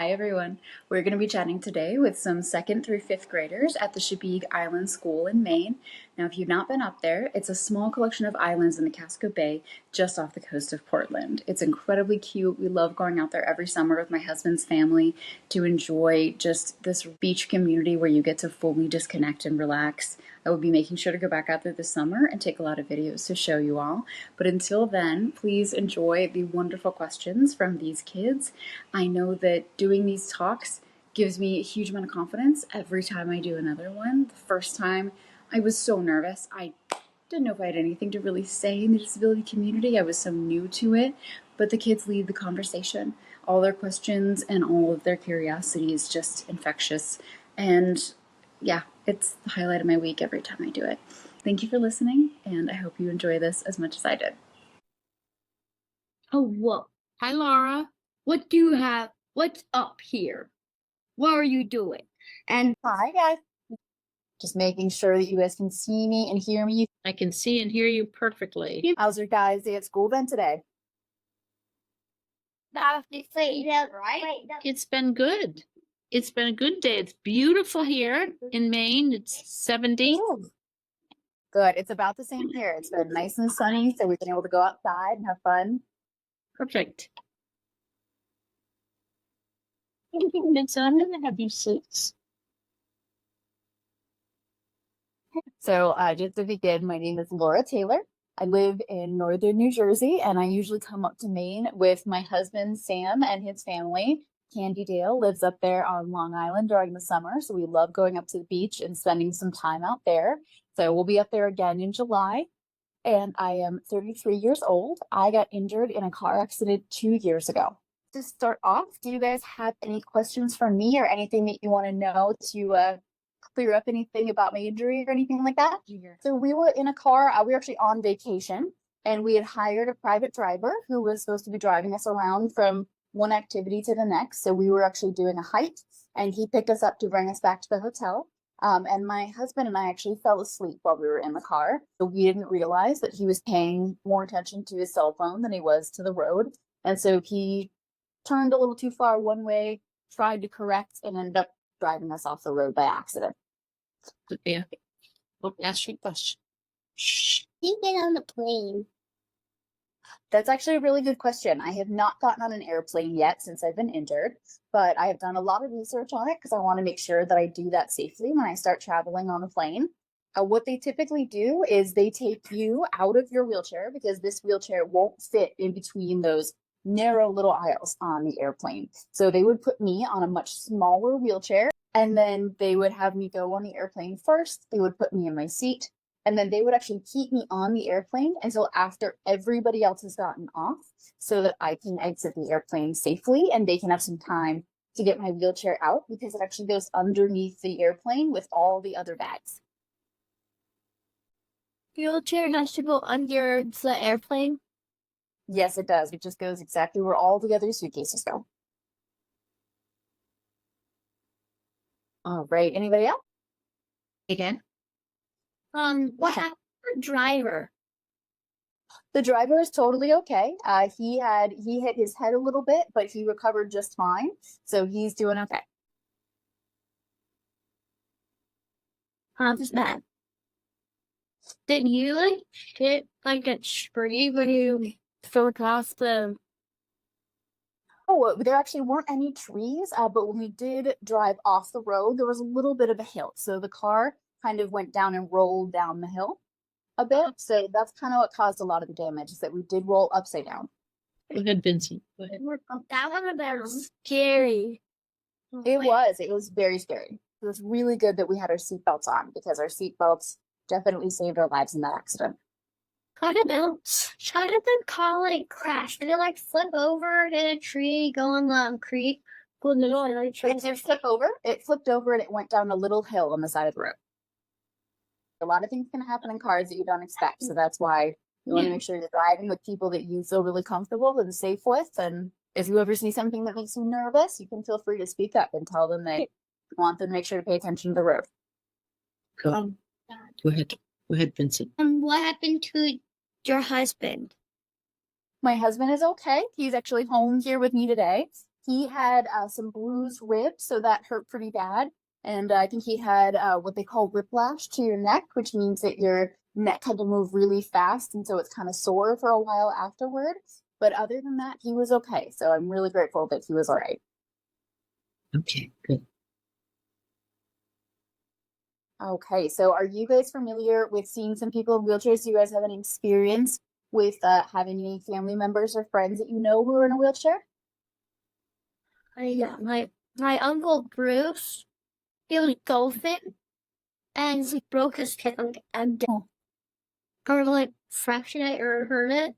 Hi everyone. We're going to be chatting today with some 2nd through 5th graders at the Chebeague Island School in Maine. Now, if you've not been up there, it's a small collection of islands in the Casco Bay just off the coast of Portland. It's incredibly cute. We love going out there every summer with my husband's family to enjoy just this beach community where you get to fully disconnect and relax. I will be making sure to go back out there this summer and take a lot of videos to show you all. But until then, please enjoy the wonderful questions from these kids. I know that doing these talks gives me a huge amount of confidence every time I do another one. The first time I was so nervous. I didn't know if I had anything to really say in the disability community. I was so new to it, but the kids lead the conversation. All their questions and all of their curiosity is just infectious. And yeah, it's the highlight of my week every time I do it. Thank you for listening, and I hope you enjoy this as much as I did. Oh, whoa. Hi, Laura. What do you have? What's up here? What are you doing? And hi, guys. Just making sure that you guys can see me and hear me. I can see and hear you perfectly. How's your guys' day at school then today? right? It's been good. It's been a good day. It's beautiful here in Maine. It's 70. Good. It's about the same here. It's been nice and sunny, so we've been able to go outside and have fun. Perfect. And so I'm going to have you sit. So just to begin, my name is Laura Taylor. I live in northern New Jersey, and I usually come up to Maine with my husband, Sam, and his family. Candy Dale lives up there on Long Island during the summer, so we love going up to the beach and spending some time out there. So we'll be up there again in July, and I am 33 years old. I got injured in a car accident 2 years ago. To start off, do you guys have any questions for me or anything that you want to know to clear up anything about my injury or anything like that? So we were in a car, we were actually on vacation, and we had hired a private driver who was supposed to be driving us around from one activity to the next. So we were actually doing a hike, and he picked us up to bring us back to the hotel. And my husband and I actually fell asleep while we were in the car. So we didn't realize that he was paying more attention to his cell phone than he was to the road. And so he turned a little too far one way, tried to correct, and ended up driving us off the road by accident. Yeah. We'll ask you a question. Shh. You get on the plane. That's actually a really good question. I have not gotten on an airplane yet since I've been injured, but I have done a lot of research on it because I want to make sure that I do that safely when I start traveling on a plane. What they typically do is they take you out of your wheelchair because this wheelchair won't fit in between those narrow little aisles on the airplane. So they would put me on a much smaller wheelchair, and then they would have me go on the airplane first. They would put me in my seat, and then they would actually keep me on the airplane until after everybody else has gotten off so that I can exit the airplane safely and they can have some time to get my wheelchair out because it actually goes underneath the airplane with all the other bags. Wheelchair has to go under the airplane? Yes, it does. It just goes exactly where all the other suitcases go. All right. Anybody else? Again? What happened to the driver? The driver is totally okay. He hit his head a little bit, but he recovered just fine. So he's doing okay. How's that? Did you hit a tree when you fell across the? Oh, there actually weren't any trees, but when we did drive off the road, there was a little bit of a hill. So the car kind of went down and rolled down the hill a bit. So that's kind of what caused a lot of the damage, is that we did roll upside down. Go ahead, Vincent. Go ahead. That was scary. It was very scary. It was really good that we had our seatbelts on because our seatbelts definitely saved our lives in that accident. How did the car crash? Did it flip over, hit a tree, go in the creek? It did flip over. It flipped over and it went down a little hill on the side of the road. A lot of things can happen in cars that you don't expect, so that's why you want to make sure you're driving with people that you feel really comfortable and safe with. And if you ever see something that makes you nervous, you can feel free to speak up and tell them that you want them to make sure to pay attention to the road. Go ahead. Go ahead, Vincent. What happened to your husband? My husband is okay. He's actually home here with me today. He had some bruised ribs, so that hurt pretty bad. And I think he had what they call whiplash to your neck, which means that your neck had to move really fast, and so it's kind of sore for a while afterward. But other than that, he was okay. So I'm really grateful that he was all right. Okay, good. Okay, so are you guys familiar with seeing some people in wheelchairs? Do you guys have any experience with having any family members or friends that you know who are in a wheelchair? Yeah, my uncle Bruce, he was golfing and he broke his hand and or like fractured it or hurt it.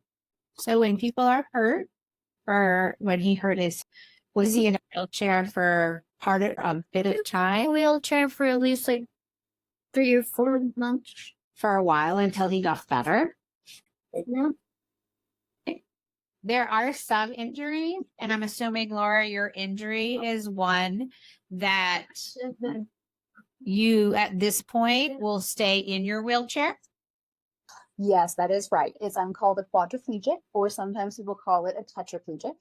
So when people are hurt, or when he hurt his, was he in a wheelchair for part of a bit of time? Wheelchair for at least like 3 or 4 months. For a while until he got better? No. There are some injuries, and I'm assuming, Laura, your injury is one that you, at this point, will stay in your wheelchair? Yes, that is right. I'm called a quadriplegic, or sometimes people call it a tetraplegic.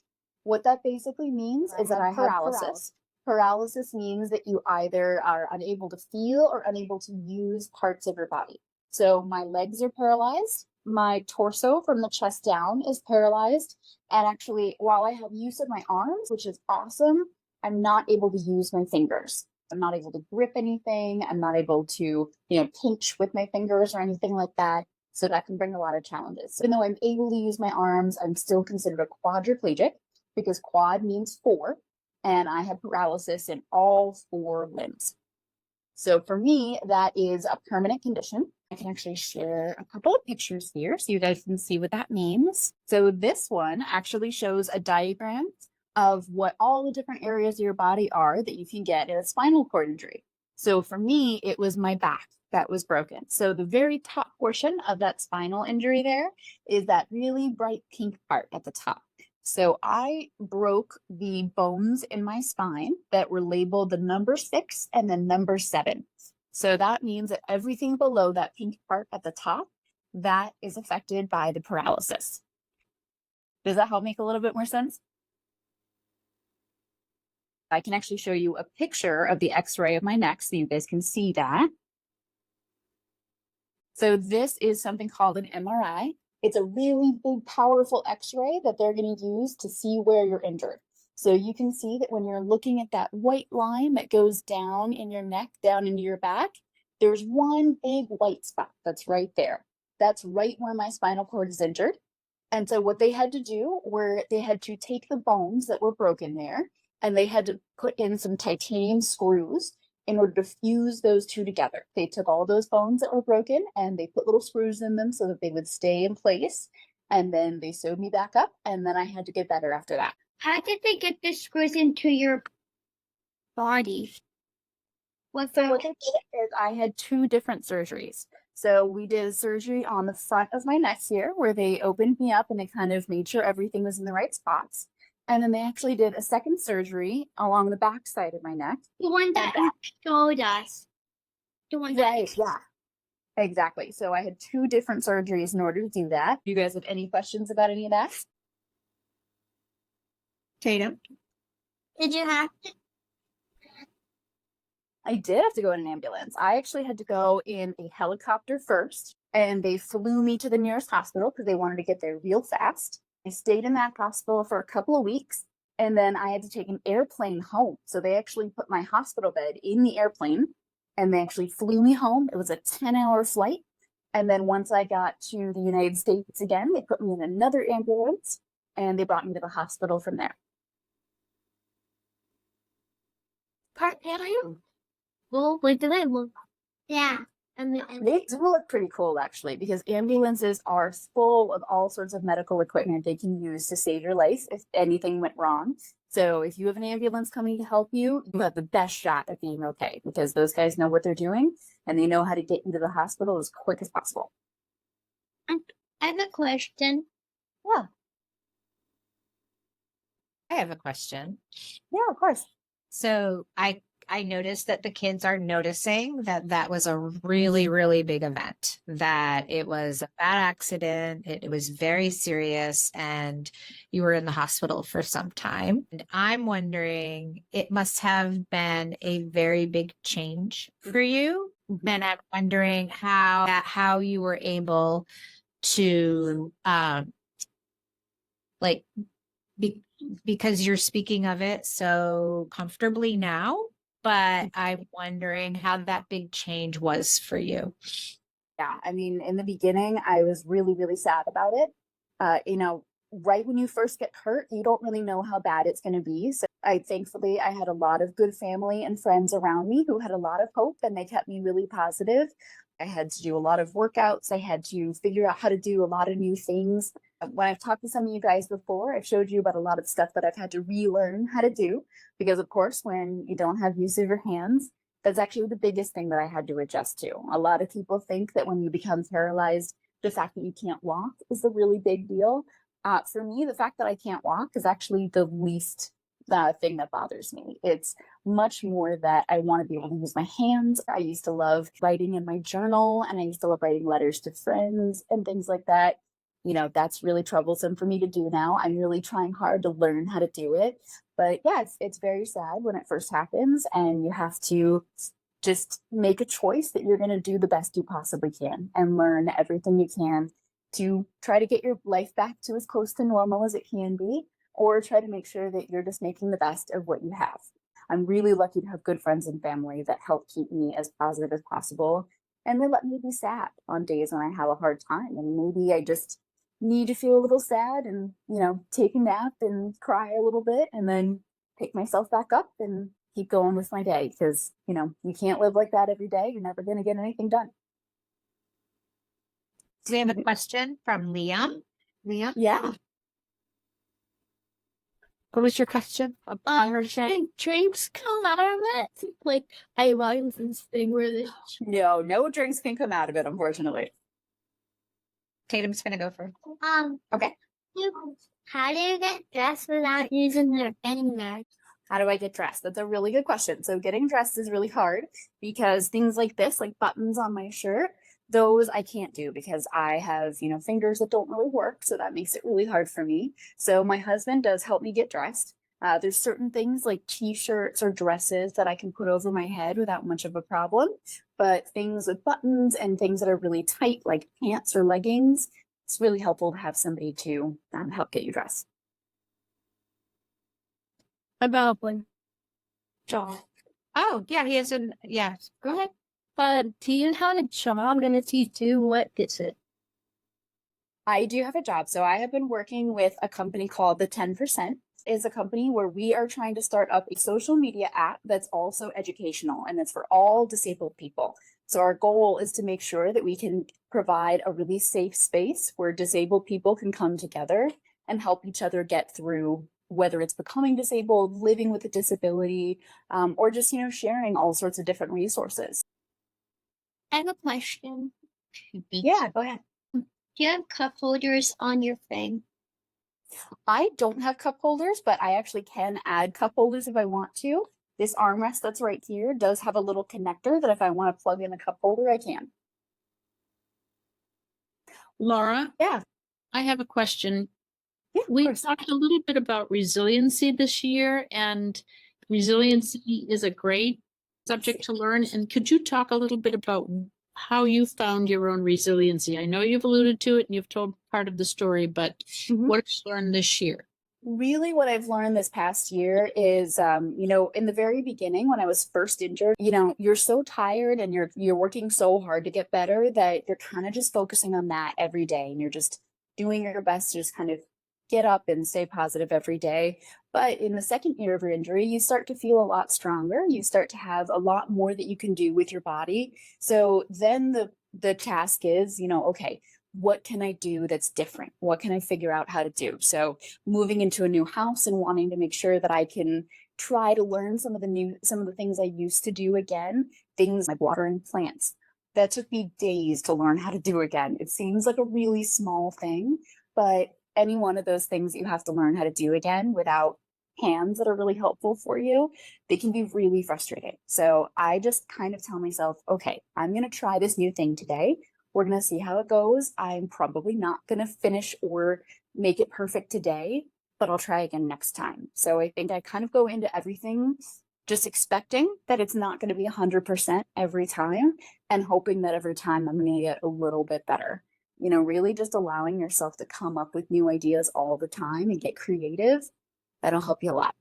What that basically means is that I have paralysis. Paralysis means that you either are unable to feel or unable to use parts of your body. So my legs are paralyzed. My torso from the chest down is paralyzed. And actually, while I have use of my arms, which is awesome, I'm not able to use my fingers. I'm not able to grip anything. I'm not able to, pinch with my fingers or anything like that. So that can bring a lot of challenges. So even though I'm able to use my arms, I'm still considered a quadriplegic because quad means 4, and I have paralysis in all 4 limbs. So for me, that is a permanent condition. I can actually share a couple of pictures here so you guys can see what that means. So this one actually shows a diagram of what all the different areas of your body are that you can get in a spinal cord injury. So for me, it was my back that was broken. So the very top portion of that spinal injury there is that really bright pink part at the top. So I broke the bones in my spine that were labeled the number 6 and the number 7. So that means that everything below that pink part at the top, that is affected by the paralysis. Does that help make a little bit more sense? I can actually show you a picture of the x-ray of my neck so you guys can see that. So this is something called an MRI. It's a really big, powerful x-ray that they're going to use to see where you're injured. So you can see that when you're looking at that white line that goes down in your neck, down into your back, there's one big white spot that's right there. That's right where my spinal cord is injured. And so what they had to do were they had to take the bones that were broken there, and they had to put in some titanium screws in order to fuse those two together. They took all those bones that were broken and they put little screws in them so that they would stay in place. And then they sewed me back up, and then I had to get better after that. How did they get the screws into your body? What they did is I had 2 different surgeries. So we did a surgery on the front of my neck here where they opened me up and they kind of made sure everything was in the right spots. And then they actually did a second surgery along the back side of my neck. The one that you showed us. The one that Right, yeah. Exactly. So I had 2 different surgeries in order to do that. Do you guys have any questions about any of that? Tatum? Did you have to? I did have to go in an ambulance. I actually had to go in a helicopter first, and they flew me to the nearest hospital because they wanted to get there real fast. I stayed in that hospital for a couple of weeks, and then I had to take an airplane home. So they actually put my hospital bed in the airplane, and they actually flew me home. It was a 10-hour flight. And then once I got to the United States again, they put me in another ambulance, and they brought me to the hospital from there. Well, wait, did they look? Yeah. And They do look pretty cool, actually, because ambulances are full of all sorts of medical equipment they can use to save your life if anything went wrong. So if you have an ambulance coming to help you, you have the best shot at being okay because those guys know what they're doing and they know how to get you to the hospital as quick as possible. I have a question. Yeah. I have a question. Yeah, of course. So I I noticed that the kids are noticing that that was a really, really big event, that it was a bad accident. It was very serious, and you were in the hospital for some time. And I'm wondering, it must have been a very big change for you. And I'm wondering how you were able to, like, because you're speaking of it so comfortably now, but I'm wondering how that big change was for you. Yeah, I mean, in the beginning, I was really, really sad about it. Right when you first get hurt, you don't really know how bad it's going to be. So thankfully, I had a lot of good family and friends around me who had a lot of hope, and they kept me really positive. I had to do a lot of workouts. I had to figure out how to do a lot of new things. When I've talked to some of you guys before, I've showed you about a lot of stuff that I've had to relearn how to do, because of course, when you don't have use of your hands, that's actually the biggest thing that I had to adjust to. A lot of people think that when you become paralyzed, the fact that you can't walk is a really big deal. For me, the fact that I can't walk is actually the least thing that bothers me. It's much more that I want to be able to use my hands. I used to love writing in my journal, and I used to love writing letters to friends and things like that. That's really troublesome for me to do now. I'm really trying hard to learn how to do it. But yeah, it's very sad when it first happens, and you have to just make a choice that you're going to do the best you possibly can and learn everything you can to try to get your life back to as close to normal as it can be, or try to make sure that you're just making the best of what you have. I'm really lucky to have good friends and family that help keep me as positive as possible, and they let me be sad on days when I have a hard time, and maybe I just need to feel a little sad and take a nap and cry a little bit, and then pick myself back up and keep going with my day, because you can't live like that every day. You're never going to get anything done. We have a question from Liam. Liam, Yeah. what was your question? Her saying dreams come out of it. Like I watched this thing where they No drinks can come out of it, unfortunately. Tatum's gonna go first. Okay. How do you get dressed without using your fingers? How do I get dressed? That's a really good question. So getting dressed is really hard, because things like this, like buttons on my shirt, those I can't do because I have, fingers that don't really work. So that makes it really hard for me. So my husband does help me get dressed. There's certain things like t-shirts or dresses that I can put over my head without much of a problem. But things with buttons and things that are really tight, like pants or leggings, it's really helpful to have somebody to help get you dressed. About one. John. Oh, yeah, he has yes. Go ahead. But do you have a job? I'm gonna teach you what gets it. I do have a job. So I have been working with a company called the 10%. Is a company where we are trying to start up a social media app that's also educational, and it's for all disabled people. So our goal is to make sure that we can provide a really safe space where disabled people can come together and help each other get through, whether it's becoming disabled, living with a disability, or just, sharing all sorts of different resources. I have a question. Yeah, go ahead. Do you have cup holders on your thing? I don't have cup holders, but I actually can add cup holders if I want to. This armrest that's right here does have a little connector that if I want to plug in a cup holder, I can. Laura, Yeah. I have a question. Yeah, We talked a little bit about resiliency this year, and resiliency is a great subject to learn. And could you talk a little bit about how you found your own resiliency? I know you've alluded to it and you've told part of the story, but what have you learned this year? Really, what I've learned this past year is, in the very beginning when I was first injured, you're so tired and you're working so hard to get better that you're kind of just focusing on that every day, and you're just doing your best to just kind of get up and stay positive every day. But in the second year of your injury, you start to feel a lot stronger. You start to have a lot more that you can do with your body. So then the task is, okay, what can I do that's different? What can I figure out how to do? So moving into a new house and wanting to make sure that I can try to learn some of the things I used to do again, things like watering plants. That took me days to learn how to do again. It seems like a really small thing, but any one of those things you have to learn how to do again without hands that are really helpful for you, they can be really frustrating. So I just kind of tell myself, okay, I'm going to try this new thing today. We're going to see how it goes. I'm probably not going to finish or make it perfect today, but I'll try again next time. So I think I kind of go into everything just expecting that it's not going to be 100% every time and hoping that every time I'm going to get a little bit better. You know, really just allowing yourself to come up with new ideas all the time and get creative. That'll help you a lot.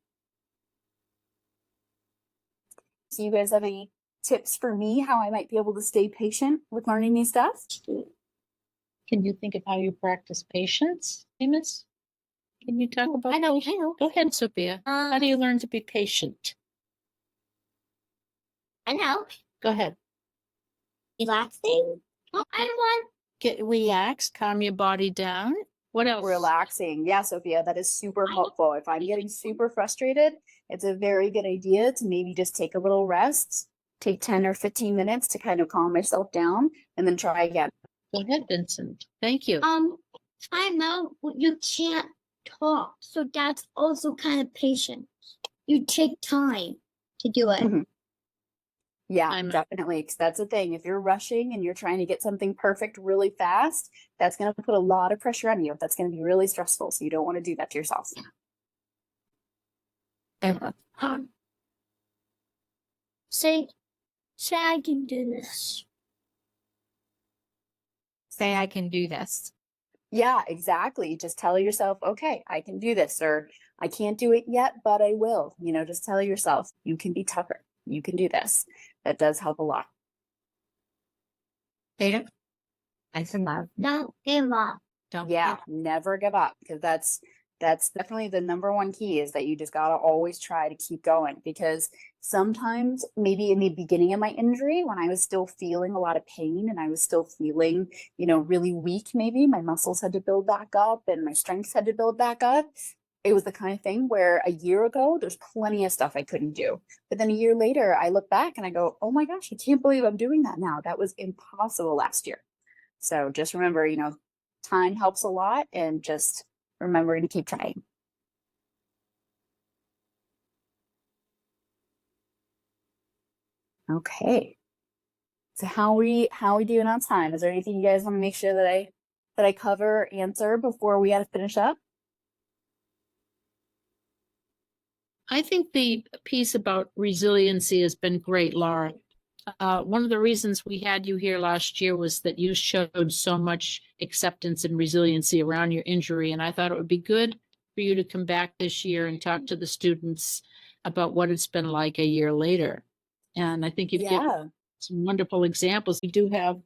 So you guys have any tips for me how I might be able to stay patient with learning new stuff? Can you think of how you practice patience, Amos? Can you talk about? I know. Go ahead, Sophia. How do you learn to be patient? I know. Go ahead. Relaxing. Oh, I want. Get relaxed, calm your body down. What else? Relaxing. Yeah, Sophia, that is super helpful. If I'm getting super frustrated, it's a very good idea to maybe just take a little rest, take 10 or 15 minutes to kind of calm myself down and then try again. Go ahead, Vincent. Thank you. I know you can't talk, so that's also kind of patience. You take time to do it. Mhm. Yeah, I'm- definitely. 'Cause that's the thing. If you're rushing and you're trying to get something perfect really fast, that's going to put a lot of pressure on you. That's going to be really stressful. So you don't want to do that to yourself. Say I can do this. Say, I can do this. Yeah, exactly. Just tell yourself, okay, I can do this, or I can't do it yet, but I will. You know, just tell yourself you can be tougher. You can do this. That does help a lot. Ada? Nice and loud. Don't give up. Don't. Yeah, never give up, because that's definitely the number one key, is that you just got to always try to keep going, because sometimes maybe in the beginning of my injury, when I was still feeling a lot of pain and I was still feeling, you know, really weak, maybe my muscles had to build back up and my strengths had to build back up. It was the kind of thing where a year ago, there's plenty of stuff I couldn't do. But then a year later, I look back and I go, oh my gosh, I can't believe I'm doing that now. That was impossible last year. So just remember, you know, time helps a lot, and just remembering to keep trying. Okay. So how we doing on time? Is there anything you guys want to make sure that I cover, answer before we got to finish up? I think the piece about resiliency has been great, Laura. One of the reasons we had you here last year was that you showed so much acceptance and resiliency around your injury. And I thought it would be good for you to come back this year and talk to the students about what it's been like a year later. And I think you've given some wonderful examples. We do have a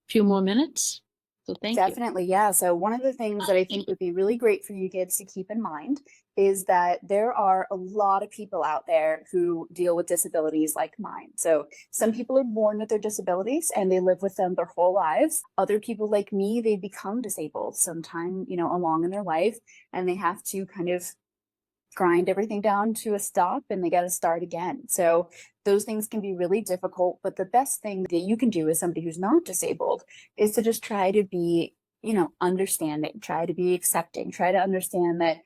few more minutes. So thank you. Definitely, yeah. So one of the things that I think would be really great for you kids to keep in mind is that there are a lot of people out there who deal with disabilities like mine. So some people are born with their disabilities and they live with them their whole lives. Other people like me, they become disabled sometime, you know, along in their life, and they have to kind of grind everything down to a stop and they got to start again. So those things can be really difficult, but the best thing that you can do as somebody who's not disabled is to just try to be, you know, understanding, try to be accepting, try to understand that,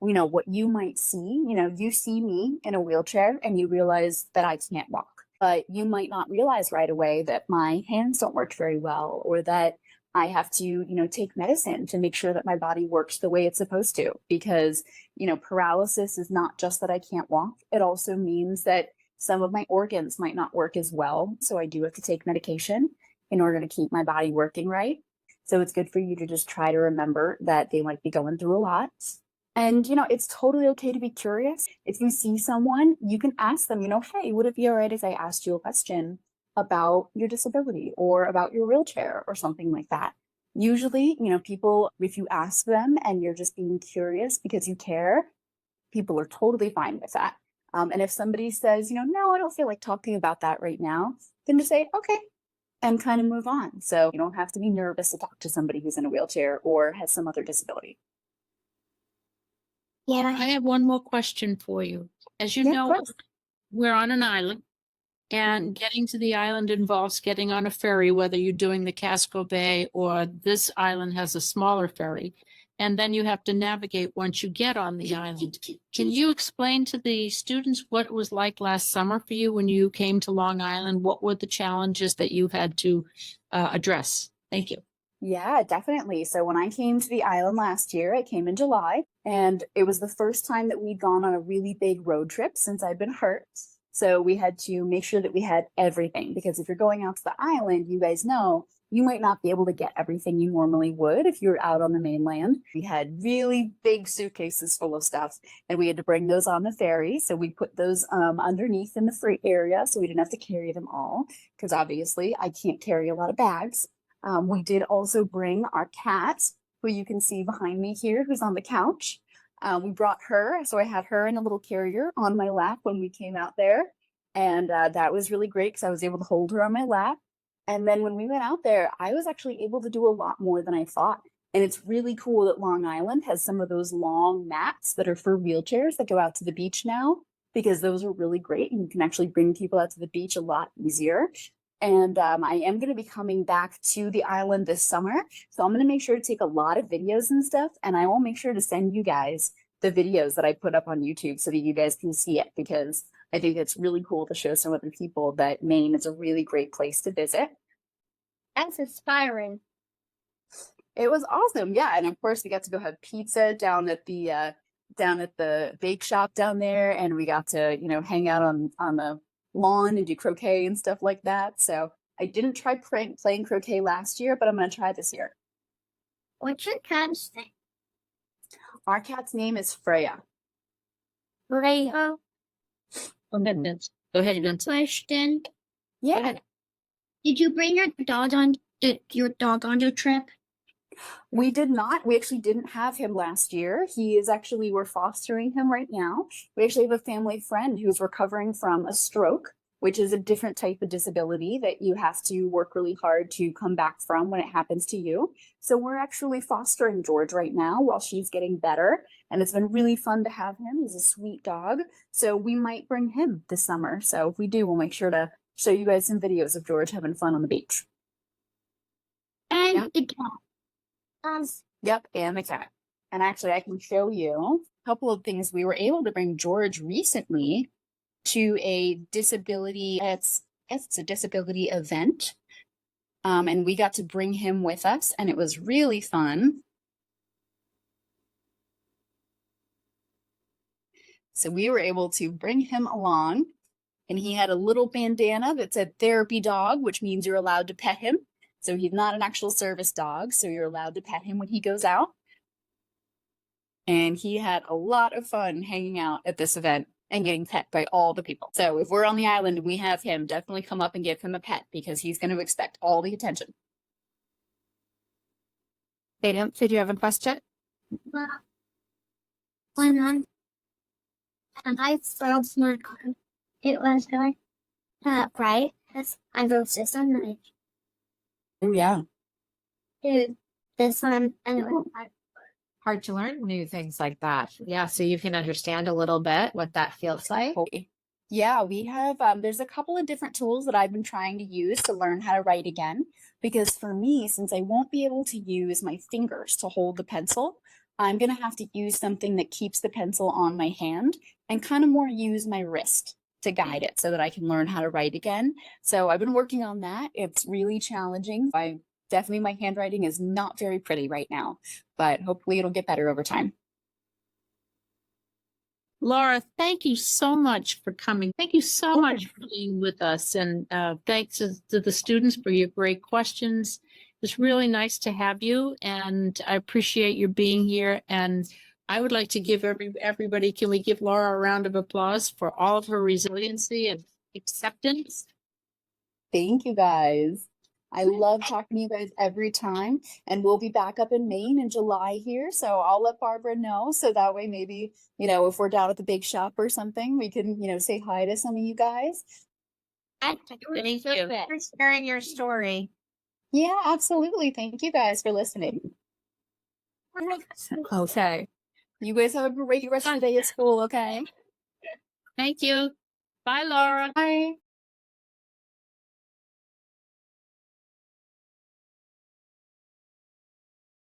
you know, what you might see, you know, you see me in a wheelchair and you realize that I can't walk, but you might not realize right away that my hands don't work very well, or that I have to, you know, take medicine to make sure that my body works the way it's supposed to, because, you know, paralysis is not just that I can't walk. It also means that some of my organs might not work as well. So I do have to take medication in order to keep my body working right. So it's good for you to just try to remember that they might be going through a lot. And, you know, it's totally okay to be curious. If you see someone, you can ask them, you know, hey, would it be all right if I asked you a question about your disability or about your wheelchair or something like that? Usually, you know, people, if you ask them and you're just being curious because you care, people are totally fine with that. And if somebody says, you know, no, I don't feel like talking about that right now, then just say, okay, and kind of move on. So you don't have to be nervous to talk to somebody who's in a wheelchair or has some other disability. Yeah. I have one more question for you. As you Yeah, know, of course. we're on an island, and getting to the island involves getting on a ferry, whether you're doing the Casco Bay or this island has a smaller ferry. and then you have to navigate once you get on the island. Can you explain to the students what it was like last summer for you when you came to Long Island? What were the challenges that you had to address? Thank you. Yeah, definitely. So when I came to the island last year, I came in July, and it was the first time that we'd gone on a really big road trip since I'd been hurt. So we had to make sure that we had everything, because if you're going out to the island, you guys know you might not be able to get everything you normally would if you're out on the mainland. We had really big suitcases full of stuff, and we had to bring those on the ferry. So we put those underneath in the freight area so we didn't have to carry them all, because obviously I can't carry a lot of bags. We did also bring our cat, who you can see behind me here, who's on the couch. We brought her, so I had her in a little carrier on my lap when we came out there. And that was really great because I was able to hold her on my lap. And then when we went out there, I was actually able to do a lot more than I thought. And it's really cool that Long Island has some of those long mats that are for wheelchairs that go out to the beach now, because those are really great. And you can actually bring people out to the beach a lot easier. And I am going to be coming back to the island this summer. So I'm going to make sure to take a lot of videos and stuff. And I will make sure to send you guys the videos that I put up on YouTube so that you guys can see it, because I think it's really cool to show some other people that Maine is a really great place to visit. That's inspiring. It was awesome. Yeah. And of course we got to go have pizza down at the bake shop down there. And we got to, hang out on the lawn and do croquet and stuff like that. So I didn't try playing croquet last year, but I'm going to try this year. What's your cat's name? Our cat's name is Freya. Freya. Go ahead, Vince. Go ahead, Vince. Question. Yeah. Did you bring your dog on your trip? We did not. We actually didn't have him last year. We're fostering him right now. We actually have a family friend who's recovering from a stroke, which is a different type of disability that you have to work really hard to come back from when it happens to you. So we're actually fostering George right now while she's getting better. And it's been really fun to have him. He's a sweet dog. So we might bring him this summer. So if we do, we'll make sure to show you guys some videos of George having fun on the beach. And the cat. Yep, and the cat. And actually, I can show you a couple of things. We were able to bring George recently to a disability. It's a disability event, and we got to bring him with us, and it was really fun. So we were able to bring him along, and he had a little bandana that said "therapy dog," which means you're allowed to pet him. So he's not an actual service dog, so you're allowed to pet him when he goes out. And he had a lot of fun hanging out at this event and getting pet by all the people. So if we're on the island and we have him, definitely come up and give him a pet, because he's going to expect all the attention. Tatum, did you have a question? And I spelled smart card. It was like right. I wrote this on my. Oh yeah. This one anyway. Hard to learn new things like that. Yeah, so you can understand a little bit what that feels like. Yeah, we have, there's a couple of different tools that I've been trying to use to learn how to write again. Because for me, since I won't be able to use my fingers to hold the pencil, I'm going to have to use something that keeps the pencil on my hand and kind of more use my wrist to guide it so that I can learn how to write again. So I've been working on that. It's really challenging. Definitely my handwriting is not very pretty right now, but hopefully it'll get better over time. Laura, thank you so much for coming. Thank you so much for being with us. And thanks to the students for your great questions. It's really nice to have you, and I appreciate your being here. And I would like to give everybody, can we give Laura a round of applause for all of her resiliency and acceptance? Thank you guys. I love talking to you guys every time, and we'll be back up in Maine in July here. So I'll let Barbara know. So that way, maybe, if we're down at the big shop or something, we can, say hi to some of you guys. Thank you for sharing your story. Yeah, absolutely. Thank you guys for listening. Okay. You guys have a great rest of the day at school, okay? Thank you. Bye, Laura. Bye.